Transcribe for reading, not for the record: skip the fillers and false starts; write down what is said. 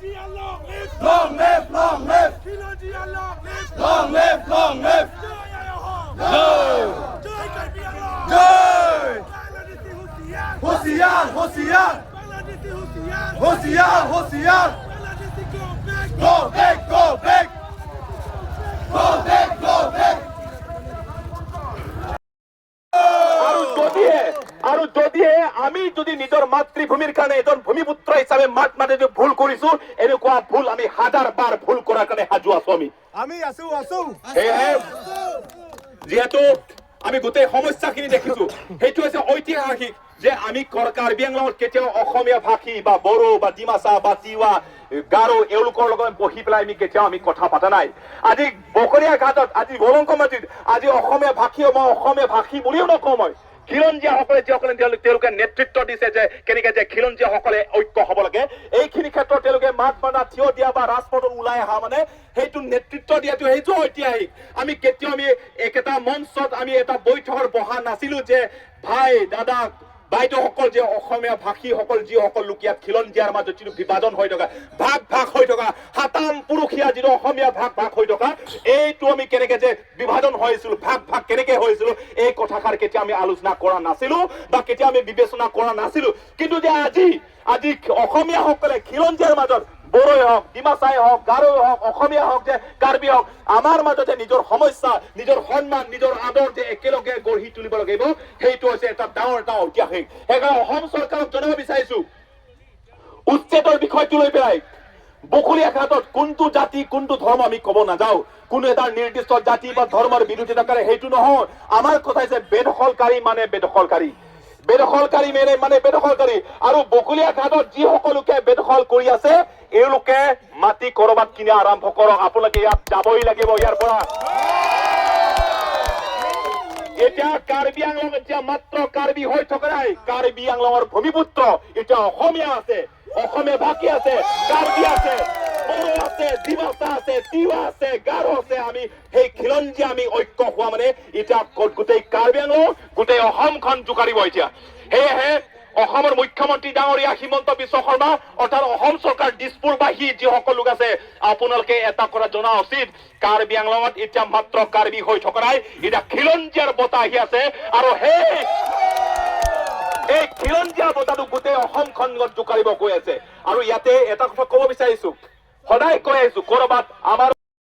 Long live, long live. Long live, long live. Jai. Jai. होशियार होशियार होशियार होशियार Go back, go back. Go back, go back. আৰু যদি আমি যদি নিজৰ মাতৃভূমিৰ কাৰণে এজন ভূমিপুত্ৰ হিচাপে মাত মাতে যে ভুল কৰিছো এনেকুৱা ভুল আমি হাজাৰ বাৰ ভুল কৰাৰ কাৰণে সাজু আছো আমি আছো যিহেতু আমি গোটেই সমস্যাখিনি দেখিছো সেইটো হৈছে ঐতিহাসিক যে আমি কাৰ্বি আংলঙত কেতিয়াও অসমীয়া ভাষী বা বড়ো বা ডিমাচা বা তিৱা গাৰো এওঁলোকৰ লগত বহি পেলাই আমি কেতিয়াও আমি কথা পাতা নাই আজি বকৰীয়া ঘাটত আজি বলংক মাটিত আজি অসমীয়া ভাষী মই অসমীয়া ভাষী বুলিও নকওঁ মই খিলঞ্জীয়াসকলে যিসকলে তেওঁলোকে নেতৃত্ব দিছে যে কেনেকৈ যে খিলঞ্জীয়াসকলে ঐক্য হ'ব লাগে এইখিনি ক্ষেত্ৰত তেওঁলোকে মাত মানা থিয় দিয়া বা ৰাজপথত ওলাই অহা মানে সেইটো নেতৃত্ব দিয়াটো সেইটো ঐতিহাসিক আমি কেতিয়াও আমি একেটা মঞ্চত আমি এটা বৈঠকৰ বহা নাছিলো যে ভাই দাদা বাইদেউসকল যে অসমীয়া ভাষীসকল যিসকল লোক ইয়াত খিলঞ্জীয়াৰ মাজত যিটো বিভাজন হৈ থকা ভাগ ভাগ হৈ থকা হাতাম পুৰুষীয়া যিটো অসমীয়া ভাগ ভাগ হৈ থকা এইটো আমি কেনেকৈ যে বিভাজন হৈছিলো ভাগ ভাগ কেনেকৈ হৈছিলো এই কথাষাৰ কেতিয়া আমি আলোচনা কৰা নাছিলো বা কেতিয়া আমি বিবেচনা কৰা নাছিলো কিন্তু যে আজি অসমীয়াসকলে খিলঞ্জীয়াৰ মাজত বড়োই হওক ডিমাচাই হওক গাৰোই হওক অসমীয়া হওক যে কাৰ্বি হওক আমাৰ মাজতে নিজৰ সমস্যা নিজৰ সন্মান নিজৰ আদৰ যে একেলগে গঢ়ি তুলিব লাগিব সেইটো হৈছে এটা ডাঙৰ এটা ঐতিহাসিক সেইকাৰণে অসম চৰকাৰক জনাব বিচাৰিছো উচ্ছেদৰ বিষয়টো লৈ পেলাই বকলীয়া ঘাটত কোনটো জাতি কোনটো ধৰ্ম আমি ক'ব নাযাওঁ কোনো এটা নিৰ্দিষ্ট জাতি বা ধৰ্মৰ বিৰোধিতা কৰে সেইটো নহয় আমাৰ কথা হৈছে বেদখলকাৰী মানে বেদখলকাৰী বেদখলকাৰী মানে বেদখলকাৰী আৰু বকলীয়া ঘাটত যিসকলোকে বেদখল কৰি আছে এওঁলোকে মাটি কৰবাত কিনে আৰম্ভ কৰক আপোনালোকে ইয়াত যাবই লাগিব ইয়াৰ পৰা এতিয়া কাৰ্বি আংলং এতিয়া মাত্ৰ কাৰ্বি হৈ থকা নাই কাৰ্বি আংলঙৰ ভূমিপুত্ৰ এতিয়া অসমীয়া আছে অসমীয়া ভাষী আছে কাৰ্বি আছে বড়ো আছে ডিমাচা আছে তিৱা আছে গাৰো আছে আমি সেই খিলঞ্জীয়া আমি ঐক্য হোৱা মানে এতিয়া গোটেই কাৰ্বি আংলং গোটেই অসমখন জোকাৰিব এতিয়া সেয়েহে অসমৰ মুখ্যমন্ত্ৰী ডাঙৰীয়া হিমন্ত বিশ্ব শৰ্মা অৰ্থাৎ অসম চৰকাৰ দিছপুৰবাসী যিসকল লোক আছে আপোনালোকে এটা কথা জনা উচিত কাৰ্বি আংলঙত এতিয়া মাত্ৰ কাৰ্বি হৈ থকা নাই এতিয়া খিলঞ্জীয়াৰ বতাহ আহি আছে আৰু এই খিলঞ্জীয়া বতাহটো গোটেই অসমখনত জোকাৰিব গৈ আছে আৰু ইয়াতে এটা কথা ক'ব বিচাৰিছো সদায় কৈ আহিছো কৰবাত আমাৰ